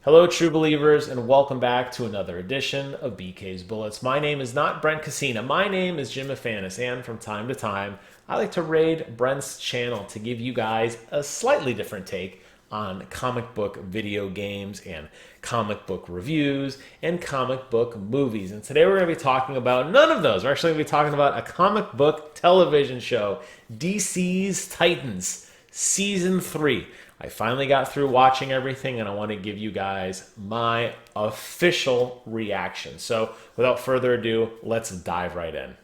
Hello, true believers, and welcome back to another edition of BK's Bullets. My name is not Brent Casina. My name is Jim Afanis, and from time to time, I like to raid Brent's channel to give you guys a slightly different take on comic book video games and comic book reviews and comic book movies. And today we're going to be talking about none of those. We're actually going to be talking about a comic book television show, DC's Titans, Season 3. I finally got through watching everything, and I want to give you guys my official reaction. So without further ado, let's dive right in.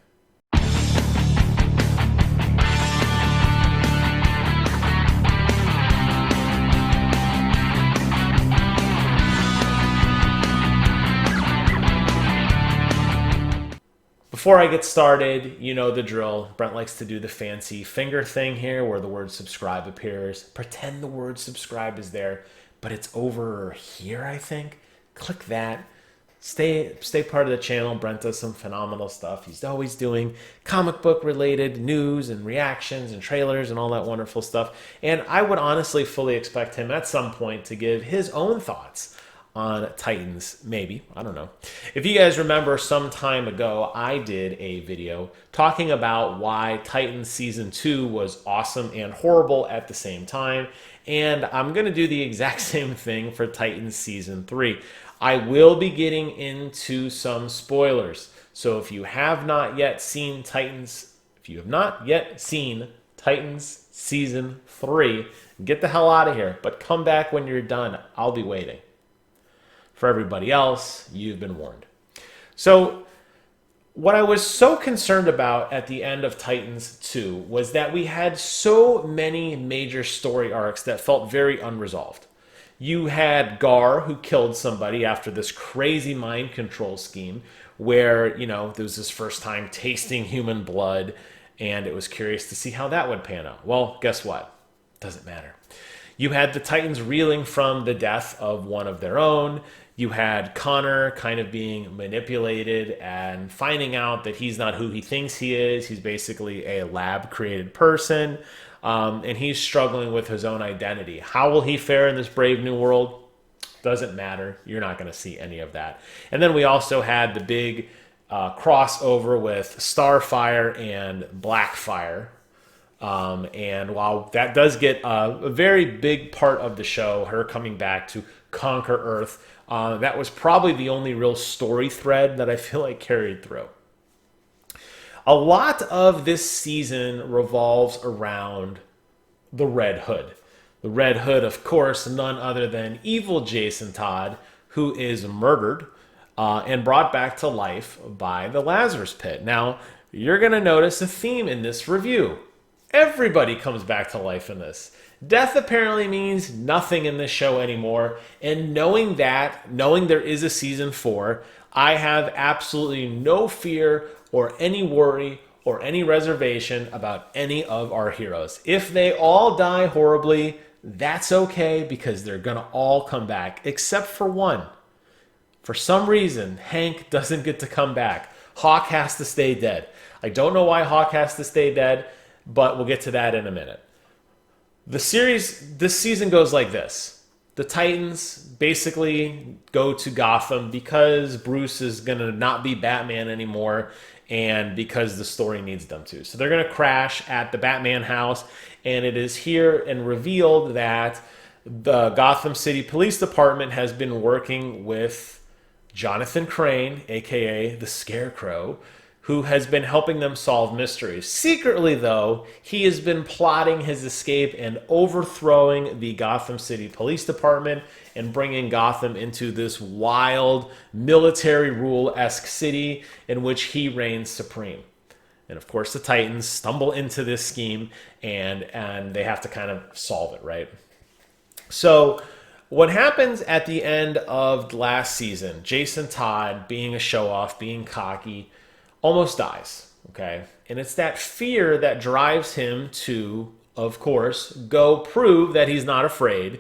Before I get started, you know the drill. Brent likes to do the fancy finger thing here where the word subscribe appears. Pretend the word subscribe is there, but it's over here, I think. Click that. Stay part of the channel. Brent does some phenomenal stuff. He's always doing comic book related news and reactions and trailers and all that wonderful stuff. And I would honestly fully expect him at some point to give his own thoughts on Titans, maybe. I don't know. If you guys remember, some time ago, I did a video talking about why Titans Season 2 was awesome and horrible at the same time. And I'm going to do the exact same thing for Titans Season 3. I will be getting into some spoilers. So if you have not yet seen Titans Season 3, get the hell out of here. But come back when you're done. I'll be waiting. For everybody else, you've been warned. So what I was so concerned about at the end of Titans 2 was that we had so many major story arcs that felt very unresolved. You had Gar, who killed somebody after this crazy mind control scheme where, there was his first time tasting human blood, and it was curious to see how that would pan out. Well, guess what? Doesn't matter. You had the Titans reeling from the death of one of their own. You had Connor kind of being manipulated and finding out that he's not who he thinks he is. He's basically a lab-created person, and he's struggling with his own identity. How will he fare in this brave new world? Doesn't matter. You're not going to see any of that. And then we also had the big crossover with Starfire and Blackfire. And while that does get a very big part of the show, her coming back to conquer Earth, that was probably the only real story thread that I feel like carried through. A lot of this season revolves around the Red Hood. The Red Hood, of course, none other than evil Jason Todd, who is murdered and brought back to life by the Lazarus Pit. Now, you're going to notice a theme in this review. Everybody comes back to life in this. Death apparently means nothing in this show anymore. And knowing there is a season 4, I have absolutely no fear or any worry or any reservation about any of our heroes. If they all die horribly, that's okay because they're going to all come back, except for one. For some reason, Hank doesn't get to come back. Hawk has to stay dead. I don't know why Hawk has to stay dead, but we'll get to that in a minute. This season goes like this. The Titans basically go to Gotham because Bruce is going to not be Batman anymore and because the story needs them to. So they're going to crash at the Batman house, and it is here and revealed that the Gotham City Police Department has been working with Jonathan Crane, a.k.a. the Scarecrow, who has been helping them solve mysteries. Secretly, though, he has been plotting his escape and overthrowing the Gotham City Police Department and bringing Gotham into this wild, military rule-esque city in which he reigns supreme. And of course, the Titans stumble into this scheme, and they have to kind of solve it, right? So what happens at the end of last season, Jason Todd, being a show-off, being cocky, almost dies, okay? And it's that fear that drives him to, of course, go prove that he's not afraid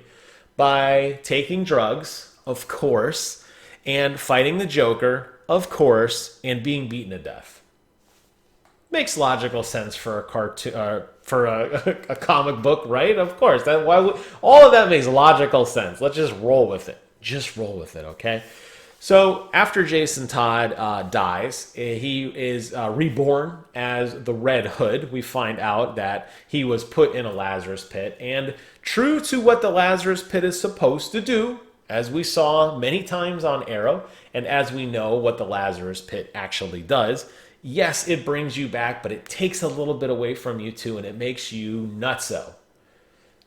by taking drugs, of course, and fighting the Joker, of course, and being beaten to death. Makes logical sense for a cartoon, for a comic book, right? Of course. All of that makes logical sense. Let's just roll with it. Just roll with it, okay? So after Jason Todd dies, he is reborn as the Red Hood. We find out that he was put in a Lazarus pit. And true to what the Lazarus pit is supposed to do, as we saw many times on Arrow, and as we know what the Lazarus pit actually does, yes, it brings you back, but it takes a little bit away from you too, and it makes you nutso.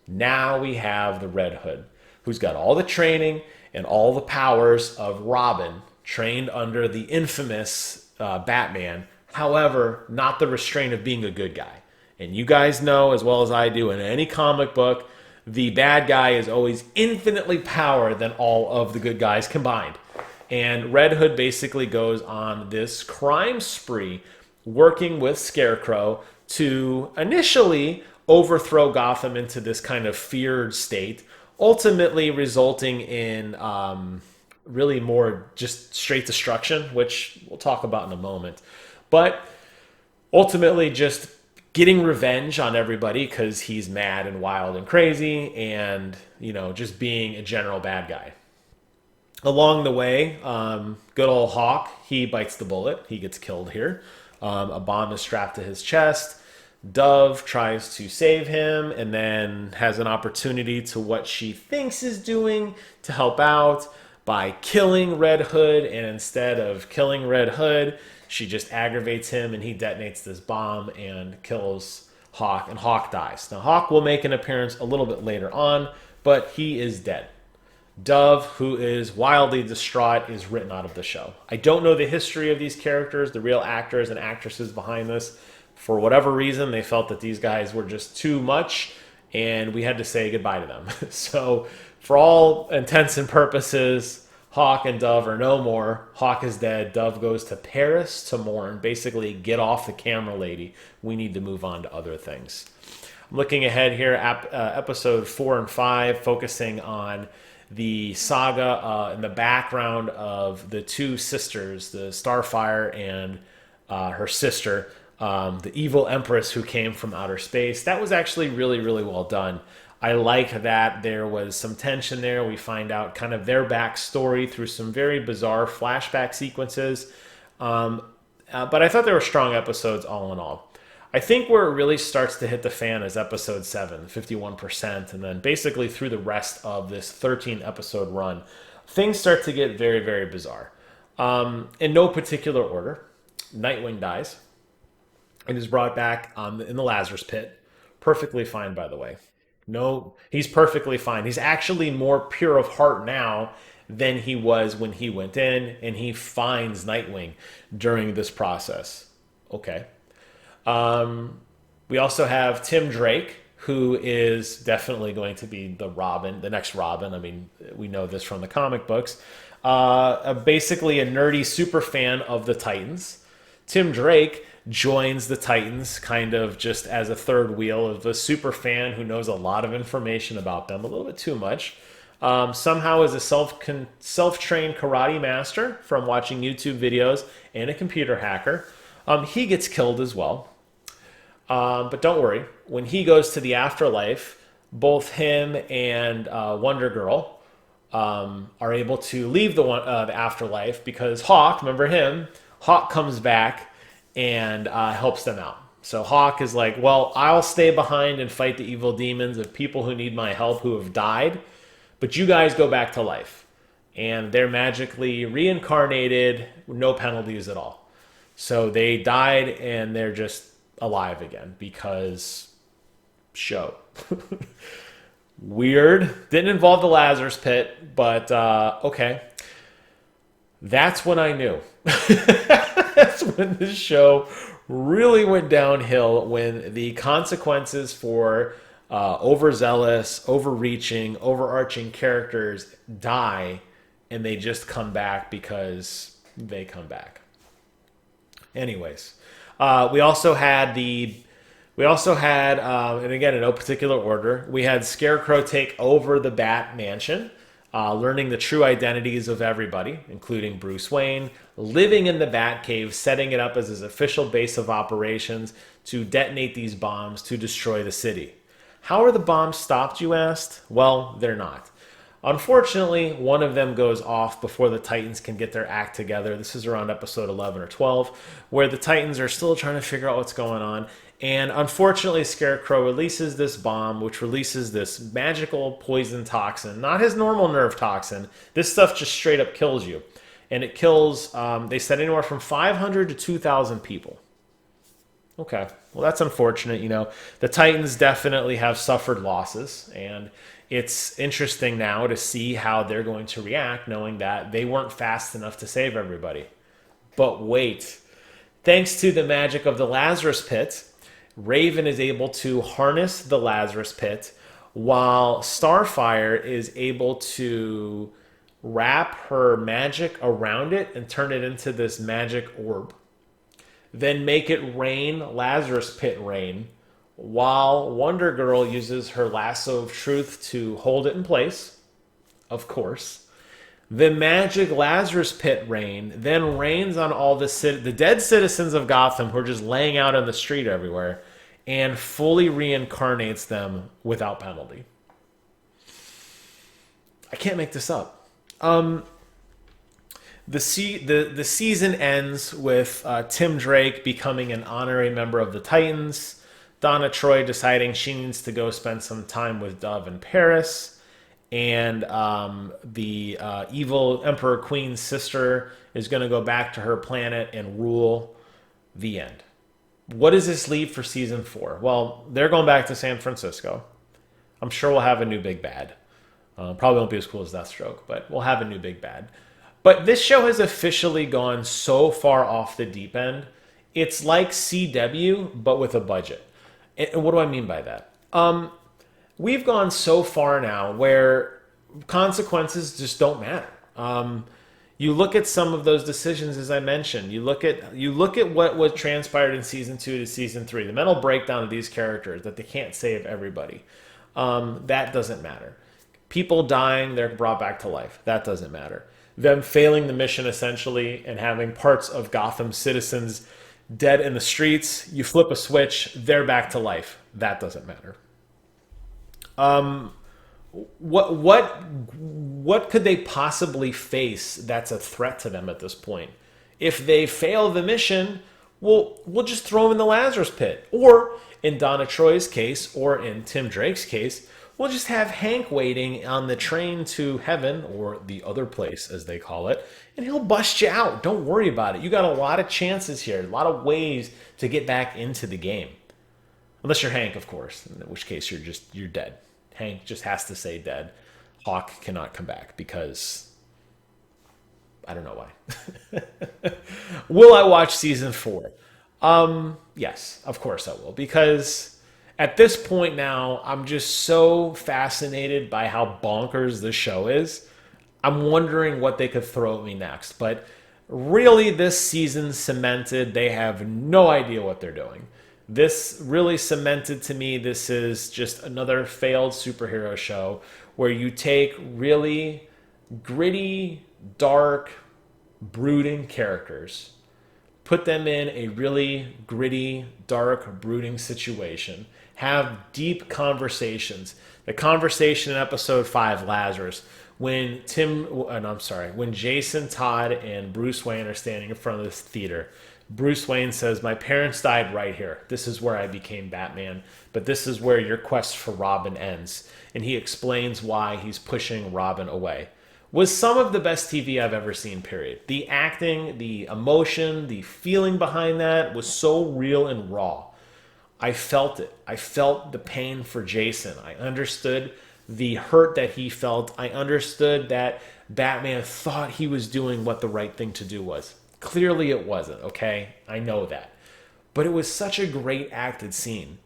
Now we have the Red Hood, who's got all the training and all the powers of Robin, trained under the infamous Batman. However, not the restraint of being a good guy. And you guys know as well as I do, in any comic book, the bad guy is always infinitely power than all of the good guys combined. And Red Hood basically goes on this crime spree, working with Scarecrow to initially overthrow Gotham into this kind of feared state, ultimately resulting in really more just straight destruction, which we'll talk about in a moment. But ultimately just getting revenge on everybody because he's mad and wild and crazy and, just being a general bad guy. Along the way, good old Hawk, he bites the bullet. He gets killed here. A bomb is strapped to his chest. Dove tries to save him and then has an opportunity to what she thinks is doing to help out by killing Red Hood. And instead of killing Red Hood, she just aggravates him and he detonates this bomb and kills Hawk, and Hawk dies. Now, Hawk will make an appearance a little bit later on, but he is dead. Dove, who is wildly distraught, is written out of the show. I don't know the history of these characters, the real actors and actresses behind this. For whatever reason, they felt that these guys were just too much, and we had to say goodbye to them. So, for all intents and purposes, Hawk and Dove are no more. Hawk is dead. Dove goes to Paris to mourn. Basically, get off the camera, lady. We need to move on to other things. I'm looking ahead here, episode 4 and 5, focusing on the saga in the background of the two sisters, the Starfire and her sister, the evil empress who came from outer space. That was actually really, really well done. I like that there was some tension there. We find out kind of their backstory through some very bizarre flashback sequences. But I thought they were strong episodes all in all. I think where it really starts to hit the fan is episode 7, 51%, and then basically through the rest of this 13-episode run, things start to get very, very bizarre. In no particular order, Nightwing dies and is brought back in the Lazarus pit. Perfectly fine, by the way. No, he's perfectly fine. He's actually more pure of heart now than he was when he went in, and he finds Nightwing during this process. Okay. We also have Tim Drake, who is definitely going to be the Robin, the next Robin. I mean, we know this from the comic books. Basically a nerdy super fan of the Titans. Tim Drake joins the Titans kind of just as a third wheel of a super fan who knows a lot of information about them, a little bit too much. Somehow is a self-trained karate master from watching YouTube videos and a computer hacker. He gets killed as well. But don't worry, when he goes to the afterlife, both him and Wonder Girl are able to leave the afterlife because Hawk, remember him, Hawk comes back and helps them out. So Hawk is like, well, I'll stay behind and fight the evil demons of people who need my help who have died, but you guys go back to life. And they're magically reincarnated, no penalties at all. So they died and they're just alive again because show. Weird. Didn't involve the Lazarus pit, but okay. That's when I knew. That's when this show really went downhill, when the consequences for overzealous, overreaching, overarching characters die and they just come back because they come back. Anyways, we also had, and again, in no particular order, we had Scarecrow take over the Bat Mansion, learning the true identities of everybody, including Bruce Wayne, living in the Batcave, setting it up as his official base of operations to detonate these bombs to destroy the city. How are the bombs stopped, you asked? Well, they're not. Unfortunately, one of them goes off before the Titans can get their act together. This is around episode 11 or 12, where the Titans are still trying to figure out what's going on. And unfortunately, Scarecrow releases this bomb, which releases this magical poison toxin, not his normal nerve toxin. This stuff just straight up kills you. And it kills, they said, anywhere from 500 to 2,000 people. Okay, well, that's unfortunate. The Titans definitely have suffered losses, and it's interesting now to see how they're going to react, knowing that they weren't fast enough to save everybody. But wait, thanks to the magic of the Lazarus Pit, Raven is able to harness the Lazarus Pit, while Starfire is able to wrap her magic around it and turn it into this magic orb. Then make it rain Lazarus Pit rain, while Wonder Girl uses her lasso of truth to hold it in place, of course. The magic Lazarus Pit rain then rains on all the dead citizens of Gotham who are just laying out on the street everywhere, and fully reincarnates them without penalty. I can't make this up. The season ends with Tim Drake becoming an honorary member of the Titans, Donna Troy deciding she needs to go spend some time with Dove in Paris, and the evil Emperor Queen's sister is going to go back to her planet and rule. The end. What does this leave for season 4? Well, they're going back to San Francisco. I'm sure we'll have a new big bad. Probably won't be as cool as Deathstroke, but we'll have a new big bad. But this show has officially gone so far off the deep end. It's like CW, but with a budget. And what do I mean by that? We've gone so far now where consequences just don't matter. You look at some of those decisions, as I mentioned. You look at what was transpired in season 2 to season 3. The mental breakdown of these characters, that they can't save everybody. That doesn't matter. People dying, they're brought back to life. That doesn't matter. Them failing the mission, essentially, and having parts of Gotham citizens dead in the streets. You flip a switch, they're back to life. That doesn't matter. What could they possibly face that's a threat to them at this point? If they fail the mission, we'll just throw them in the Lazarus Pit. Or in Donna Troy's case, or in Tim Drake's case, we'll just have Hank waiting on the train to heaven, or the other place as they call it, and he'll bust you out. Don't worry about it. You got a lot of chances here, a lot of ways to get back into the game. Unless you're Hank, of course, in which case you're dead. Hank just has to stay dead. Hawk cannot come back because I don't know why. Will I watch season 4? Yes, of course I will, because at this point now, I'm just so fascinated by how bonkers the show is. I'm wondering what they could throw at me next. But really, this season cemented they have no idea what they're doing. This really cemented to me this is just another failed superhero show where you take really gritty, dark, brooding characters, put them in a really gritty, dark, brooding situation, have deep conversations. The conversation in episode 5, Lazarus, when when Jason, Todd, and Bruce Wayne are standing in front of this theater. Bruce Wayne says, "My parents died right here. This is where I became Batman, but this is where your quest for Robin ends." And he explains why he's pushing Robin away. Was some of the best TV I've ever seen, period. The acting, the emotion, the feeling behind that was so real and raw. I felt it. I felt the pain for Jason. I understood the hurt that he felt. I understood that Batman thought he was doing what the right thing to do was. Clearly it wasn't, okay? I know that. But it was such a great acted scene.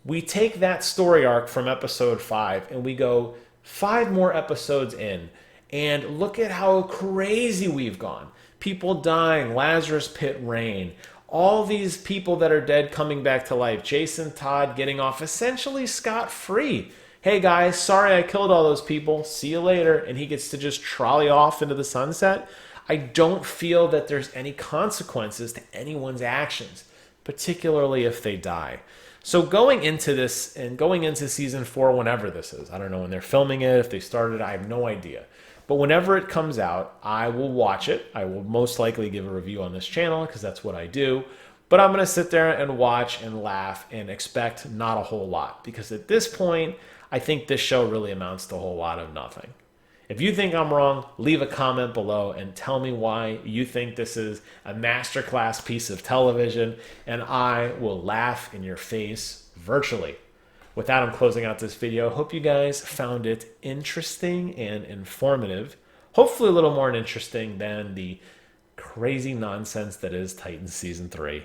We take that story arc from episode 5 and we go 5 more episodes in, and look at how crazy we've gone. People dying, Lazarus Pit rain, all these people that are dead coming back to life. Jason Todd getting off essentially scot-free. Hey guys, sorry I killed all those people. See you later. And he gets to just trolley off into the sunset. I don't feel that there's any consequences to anyone's actions, particularly if they die. So going into this and going into season 4, whenever this is, I don't know when they're filming it, if they started, I have no idea. But whenever it comes out, I will watch it. I will most likely give a review on this channel because that's what I do. But I'm going to sit there and watch and laugh and expect not a whole lot. Because at this point, I think this show really amounts to a whole lot of nothing. If you think I'm wrong, leave a comment below and tell me why you think this is a masterclass piece of television, and I will laugh in your face virtually. With that, I'm closing out this video. Hope you guys found it interesting and informative. Hopefully a little more interesting than the crazy nonsense that is Titans Season 3.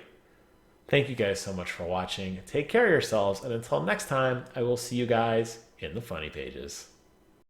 Thank you guys so much for watching. Take care of yourselves, and until next time, I will see you guys in the funny pages.